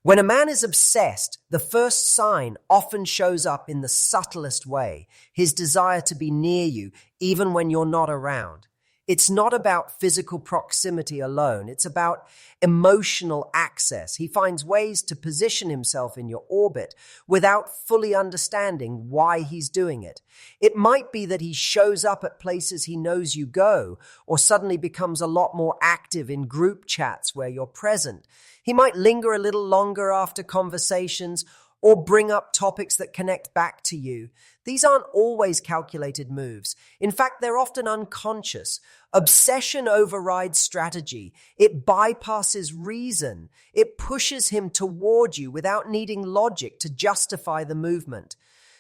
When a man is obsessed, the first sign often shows up in the subtlest way, his desire to be near you, even when you're not around. It's not about physical proximity alone. It's about emotional access. He finds ways to position himself in your orbit without fully understanding why he's doing it. It might be that he shows up at places he knows you go, or suddenly becomes a lot more active in group chats where you're present. He might linger a little longer after conversations, or bring up topics that connect back to you. These aren't always calculated moves. In fact, they're often unconscious. Obsession overrides strategy. It bypasses reason. It pushes him toward you without needing logic to justify the movement.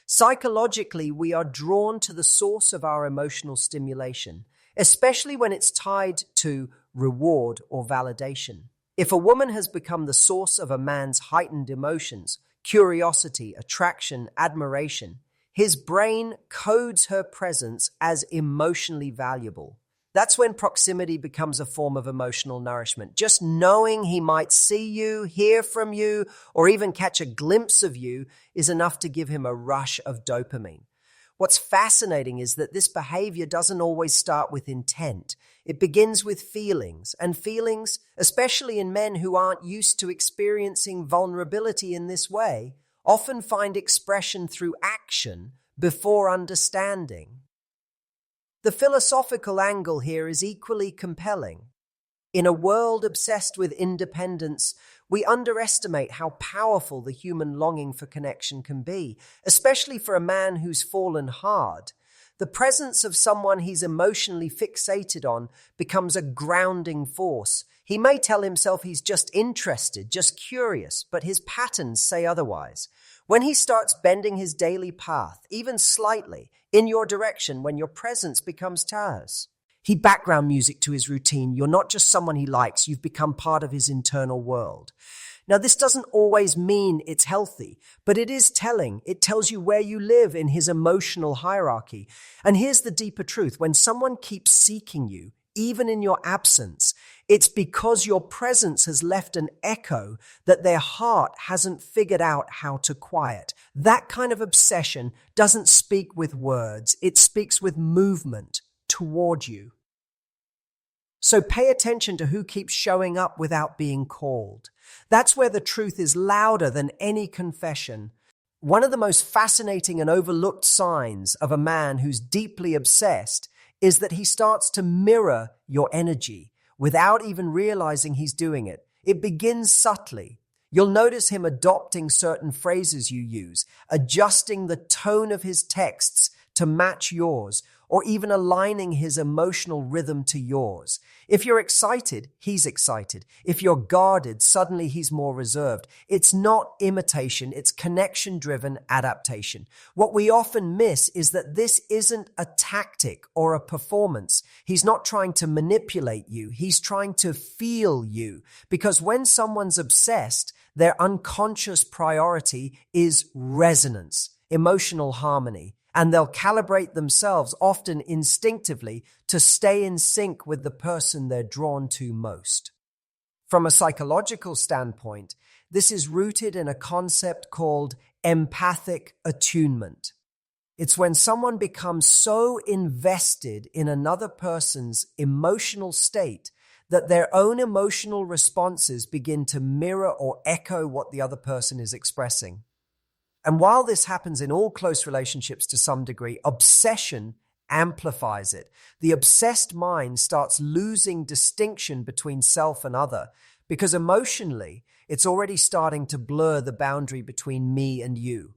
Psychologically, we are drawn to the source of our emotional stimulation, especially when it's tied to reward or validation. If a woman has become the source of a man's heightened emotions, curiosity, attraction, admiration, his brain codes her presence as emotionally valuable. That's when proximity becomes a form of emotional nourishment. Just knowing he might see you, hear from you, or even catch a glimpse of you is enough to give him a rush of dopamine. What's fascinating is that this behavior doesn't always start with intent. It begins with feelings, and feelings, especially in men who aren't used to experiencing vulnerability in this way, often find expression through action before understanding. The philosophical angle here is equally compelling. In a world obsessed with independence, we underestimate how powerful the human longing for connection can be, especially for a man who's fallen hard. The presence of someone he's emotionally fixated on becomes a grounding force. He may tell himself he's just interested, just curious, but his patterns say otherwise. When he starts bending his daily path, even slightly, in your direction when your presence becomes terse, he background music to his routine. You're not just someone he likes, you've become part of his internal world. Now, this doesn't always mean it's healthy, but it is telling. It tells you where you live in his emotional hierarchy. And here's the deeper truth. When someone keeps seeking you, even in your absence, it's because your presence has left an echo that their heart hasn't figured out how to quiet. That kind of obsession doesn't speak with words. It speaks with movement toward you. So pay attention to who keeps showing up without being called. That's where the truth is louder than any confession. One of the most fascinating and overlooked signs of a man who's deeply obsessed is that he starts to mirror your energy without even realizing he's doing it. It begins subtly. You'll notice him adopting certain phrases you use, adjusting the tone of his texts to match yours, or even aligning his emotional rhythm to yours. If you're excited, he's excited. If you're guarded, suddenly he's more reserved. It's not imitation, it's connection-driven adaptation. What we often miss is that this isn't a tactic or a performance. He's not trying to manipulate you. He's trying to feel you. Because when someone's obsessed, their unconscious priority is resonance, emotional harmony. And they'll calibrate themselves, often instinctively, to stay in sync with the person they're drawn to most. From a psychological standpoint, this is rooted in a concept called empathic attunement. It's when someone becomes so invested in another person's emotional state that their own emotional responses begin to mirror or echo what the other person is expressing. And while this happens in all close relationships to some degree, obsession amplifies it. The obsessed mind starts losing distinction between self and other because emotionally, it's already starting to blur the boundary between me and you.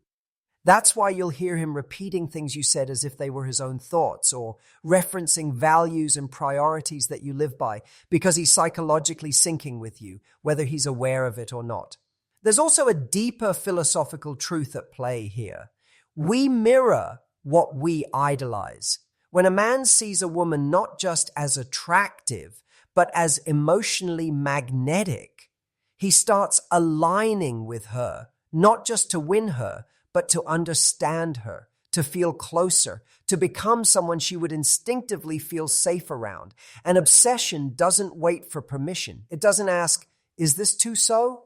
That's why you'll hear him repeating things you said as if they were his own thoughts, or referencing values and priorities that you live by because he's psychologically syncing with you, whether he's aware of it or not. There's also a deeper philosophical truth at play here. We mirror what we idolize. When a man sees a woman not just as attractive, but as emotionally magnetic, he starts aligning with her, not just to win her, but to understand her, to feel closer, to become someone she would instinctively feel safe around. An obsession doesn't wait for permission. It doesn't ask, is this too so?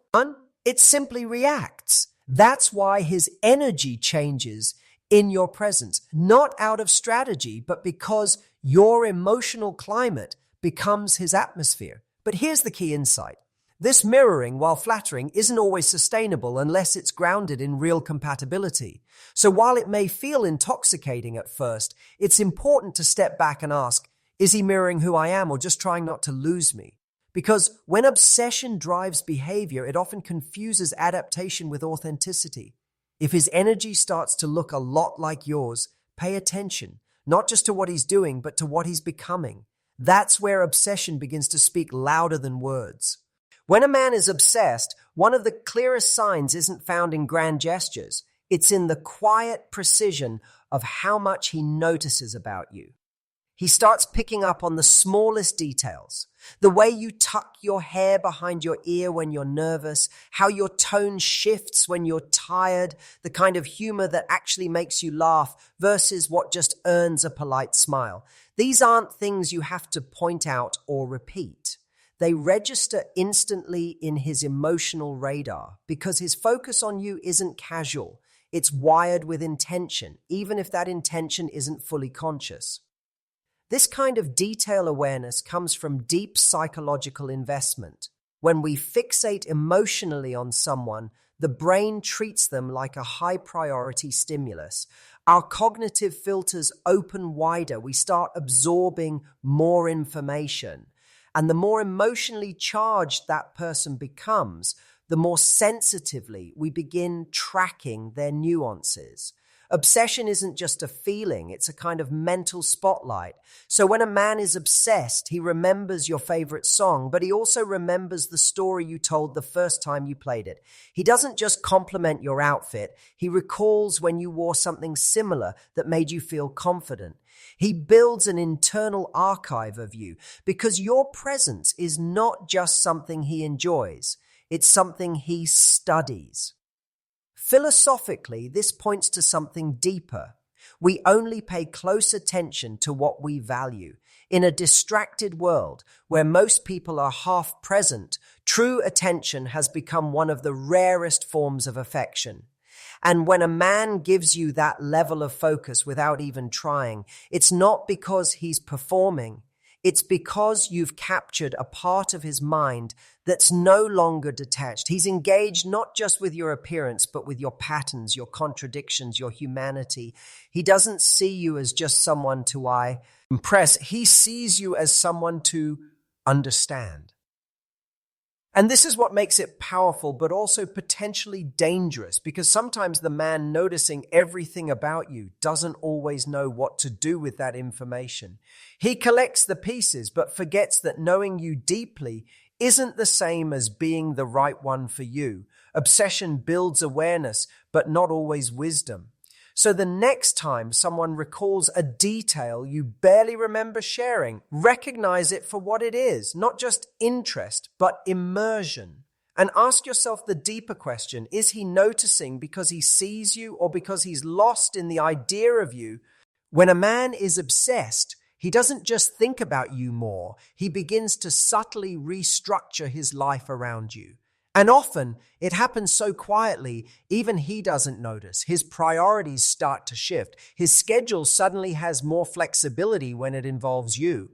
It simply reacts. That's why his energy changes in your presence, not out of strategy, but because your emotional climate becomes his atmosphere. But here's the key insight. This mirroring, while flattering, isn't always sustainable unless it's grounded in real compatibility. So while it may feel intoxicating at first, it's important to step back and ask, is he mirroring who I am or just trying not to lose me? Because when obsession drives behavior, it often confuses adaptation with authenticity. If his energy starts to look a lot like yours, pay attention, not just to what he's doing, but to what he's becoming. That's where obsession begins to speak louder than words. When a man is obsessed, one of the clearest signs isn't found in grand gestures. It's in the quiet precision of how much he notices about you. He starts picking up on the smallest details. The way you tuck your hair behind your ear when you're nervous, how your tone shifts when you're tired, the kind of humor that actually makes you laugh versus what just earns a polite smile. These aren't things you have to point out or repeat. They register instantly in his emotional radar because his focus on you isn't casual. It's wired with intention, even if that intention isn't fully conscious. This kind of detail awareness comes from deep psychological investment. When we fixate emotionally on someone, the brain treats them like a high-priority stimulus. Our cognitive filters open wider. We start absorbing more information. And the more emotionally charged that person becomes, the more sensitively we begin tracking their nuances. Obsession isn't just a feeling, it's a kind of mental spotlight. So when a man is obsessed, he remembers your favorite song, but he also remembers the story you told the first time you played it. He doesn't just compliment your outfit, he recalls when you wore something similar that made you feel confident. He builds an internal archive of you because your presence is not just something he enjoys, it's something he studies. Philosophically, this points to something deeper. We only pay close attention to what we value. In a distracted world where most people are half present, true attention has become one of the rarest forms of affection. And when a man gives you that level of focus without even trying, it's not because he's performing. It's because you've captured a part of his mind that's no longer detached. He's engaged not just with your appearance, but with your patterns, your contradictions, your humanity. He doesn't see you as just someone to impress. He sees you as someone to understand. And this is what makes it powerful, but also potentially dangerous, because sometimes the man noticing everything about you doesn't always know what to do with that information. He collects the pieces, but forgets that knowing you deeply isn't the same as being the right one for you. Obsession builds awareness, but not always wisdom. So the next time someone recalls a detail you barely remember sharing, recognize it for what it is, not just interest, but immersion. And ask yourself the deeper question, is he noticing because he sees you or because he's lost in the idea of you? When a man is obsessed, he doesn't just think about you more, he begins to subtly restructure his life around you. And often, it happens so quietly, even he doesn't notice. His priorities start to shift. His schedule suddenly has more flexibility when it involves you.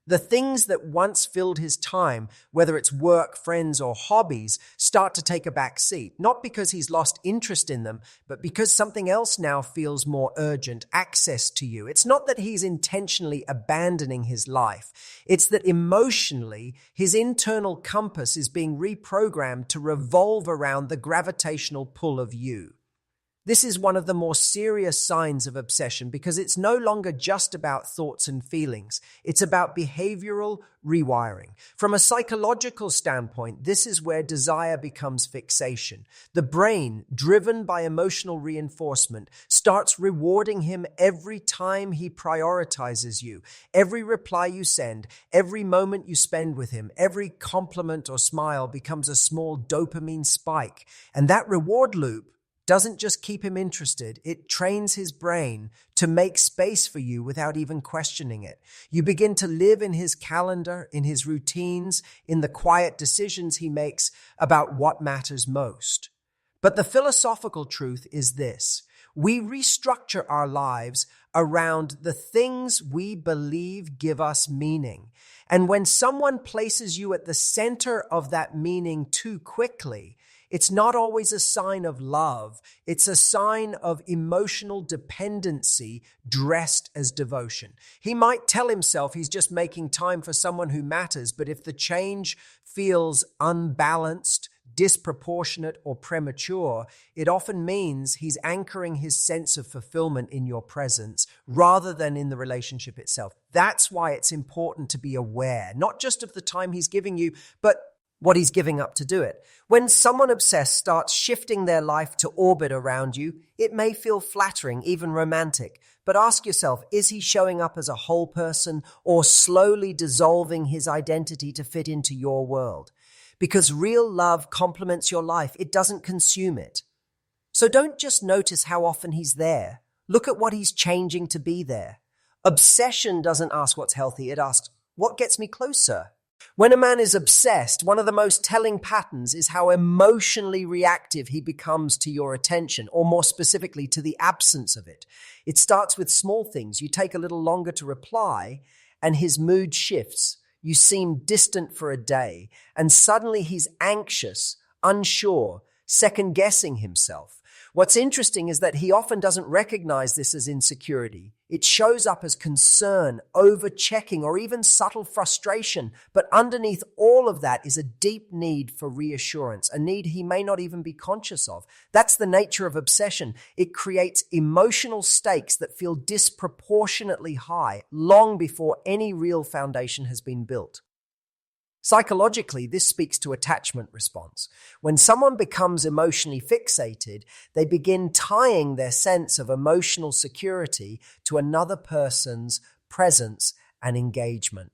The things that once filled his time, whether it's work, friends, or hobbies, start to take a back seat. Not because he's lost interest in them, but because something else now feels more urgent, access to you. It's not that he's intentionally abandoning his life. It's that emotionally, his internal compass is being reprogrammed to revolve around the gravitational pull of you. This is one of the more serious signs of obsession because it's no longer just about thoughts and feelings. It's about behavioral rewiring. From a psychological standpoint, this is where desire becomes fixation. The brain, driven by emotional reinforcement, starts rewarding him every time he prioritizes you. Every reply you send, every moment you spend with him, every compliment or smile becomes a small dopamine spike. And that reward loop doesn't just keep him interested, it trains his brain to make space for you without even questioning it. You begin to live in his calendar, in his routines, in the quiet decisions he makes about what matters most. But the philosophical truth is this: we restructure our lives around the things we believe give us meaning. And when someone places you at the center of that meaning too quickly, it's not always a sign of love. It's a sign of emotional dependency dressed as devotion. He might tell himself he's just making time for someone who matters, but if the change feels unbalanced, disproportionate, or premature, it often means he's anchoring his sense of fulfillment in your presence rather than in the relationship itself. That's why it's important to be aware, not just of the time he's giving you, but what he's giving up to do it. When someone obsessed starts shifting their life to orbit around you, it may feel flattering, even romantic. But ask yourself, is he showing up as a whole person or slowly dissolving his identity to fit into your world? Because real love complements your life. It doesn't consume it. So don't just notice how often he's there. Look at what he's changing to be there. Obsession doesn't ask what's healthy. It asks, what gets me closer? When a man is obsessed, one of the most telling patterns is how emotionally reactive he becomes to your attention, or more specifically, to the absence of it. It starts with small things. You take a little longer to reply, and his mood shifts. You seem distant for a day, and suddenly he's anxious, unsure, second-guessing himself. What's interesting is that he often doesn't recognize this as insecurity. It shows up as concern, over-checking, or even subtle frustration. But underneath all of that is a deep need for reassurance, a need he may not even be conscious of. That's the nature of obsession. It creates emotional stakes that feel disproportionately high long before any real foundation has been built. Psychologically, this speaks to attachment response. When someone becomes emotionally fixated, they begin tying their sense of emotional security to another person's presence and engagement.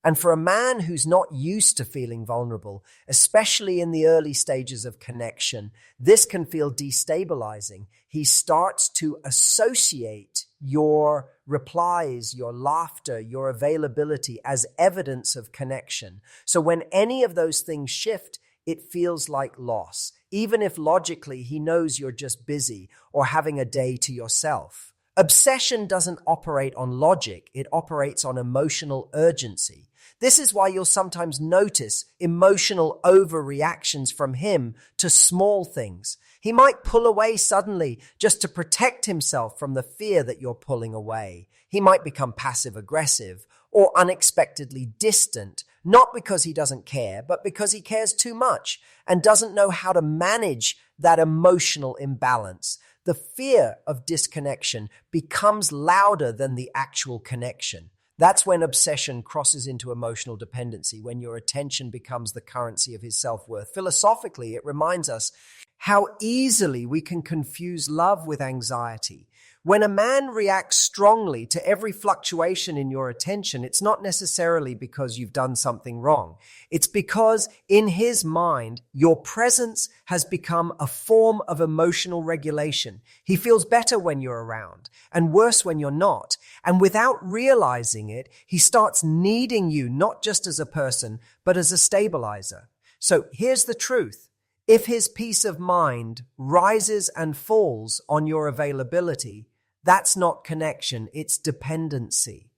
And for a man who's not used to feeling vulnerable, especially in the early stages of connection, this can feel destabilizing. He starts to associate your replies, your laughter, your availability as evidence of connection. So when any of those things shift, it feels like loss, even if logically he knows you're just busy or having a day to yourself. Obsession doesn't operate on logic, it operates on emotional urgency. This is why you'll sometimes notice emotional overreactions from him to small things. He might pull away suddenly just to protect himself from the fear that you're pulling away. He might become passive-aggressive or unexpectedly distant, not because he doesn't care, but because he cares too much and doesn't know how to manage that emotional imbalance. The fear of disconnection becomes louder than the actual connection. That's when obsession crosses into emotional dependency, when your attention becomes the currency of his self-worth. Philosophically, it reminds us how easily we can confuse love with anxiety. When a man reacts strongly to every fluctuation in your attention, it's not necessarily because you've done something wrong. It's because in his mind, your presence has become a form of emotional regulation. He feels better when you're around and worse when you're not. And without realizing it, he starts needing you not just as a person, but as a stabilizer. So here's the truth. If his peace of mind rises and falls on your availability, that's not connection, it's dependency.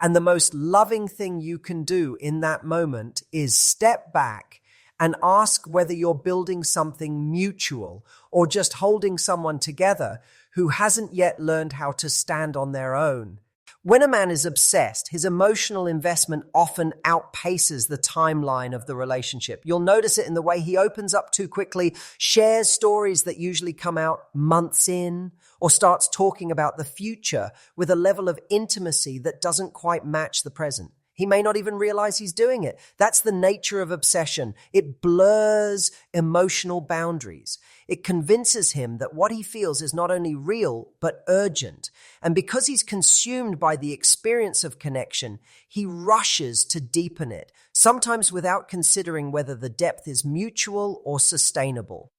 And the most loving thing you can do in that moment is step back and ask whether you're building something mutual or just holding someone together who hasn't yet learned how to stand on their own. When a man is obsessed, his emotional investment often outpaces the timeline of the relationship. You'll notice it in the way he opens up too quickly, shares stories that usually come out months in, or starts talking about the future with a level of intimacy that doesn't quite match the present. He may not even realize he's doing it. That's the nature of obsession. It blurs emotional boundaries. It convinces him that what he feels is not only real, but urgent. And because he's consumed by the experience of connection, he rushes to deepen it, sometimes without considering whether the depth is mutual or sustainable.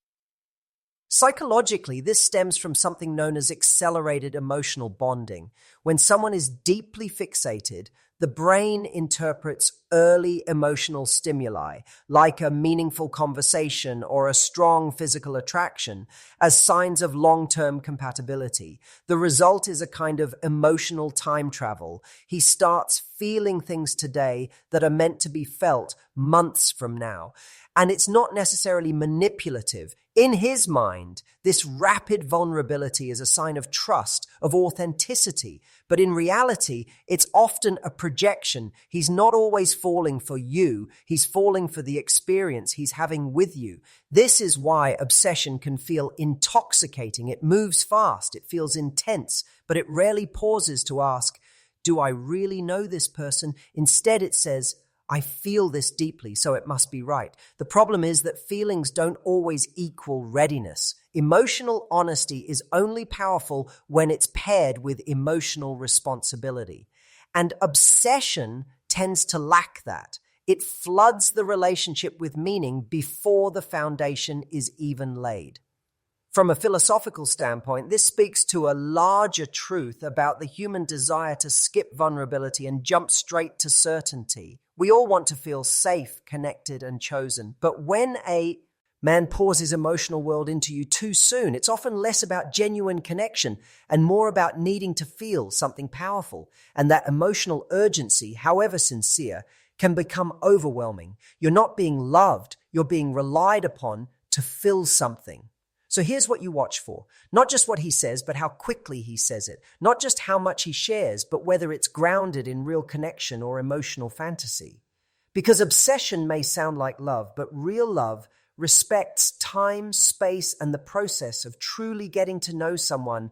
Psychologically, this stems from something known as accelerated emotional bonding. When someone is deeply fixated, the brain interprets early emotional stimuli, like a meaningful conversation or a strong physical attraction, as signs of long-term compatibility. The result is a kind of emotional time travel. He starts feeling things today that are meant to be felt months from now. And it's not necessarily manipulative. In his mind, this rapid vulnerability is a sign of trust, of authenticity. But in reality, it's often a projection. He's not always falling for you. He's falling for the experience he's having with you. This is why obsession can feel intoxicating. It moves fast. It feels intense, but it rarely pauses to ask, do I really know this person? Instead, it says, I feel this deeply, so it must be right. The problem is that feelings don't always equal readiness. Emotional honesty is only powerful when it's paired with emotional responsibility. And obsession tends to lack that. It floods the relationship with meaning before the foundation is even laid. From a philosophical standpoint, this speaks to a larger truth about the human desire to skip vulnerability and jump straight to certainty. We all want to feel safe, connected, and chosen. But when a man pours his emotional world into you too soon, it's often less about genuine connection and more about needing to feel something powerful. And that emotional urgency, however sincere, can become overwhelming. You're not being loved, you're being relied upon to fill something. So here's what you watch for. Not just what he says, but how quickly he says it. Not just how much he shares, but whether it's grounded in real connection or emotional fantasy. Because obsession may sound like love, but real love respects time, space, and the process of truly getting to know someone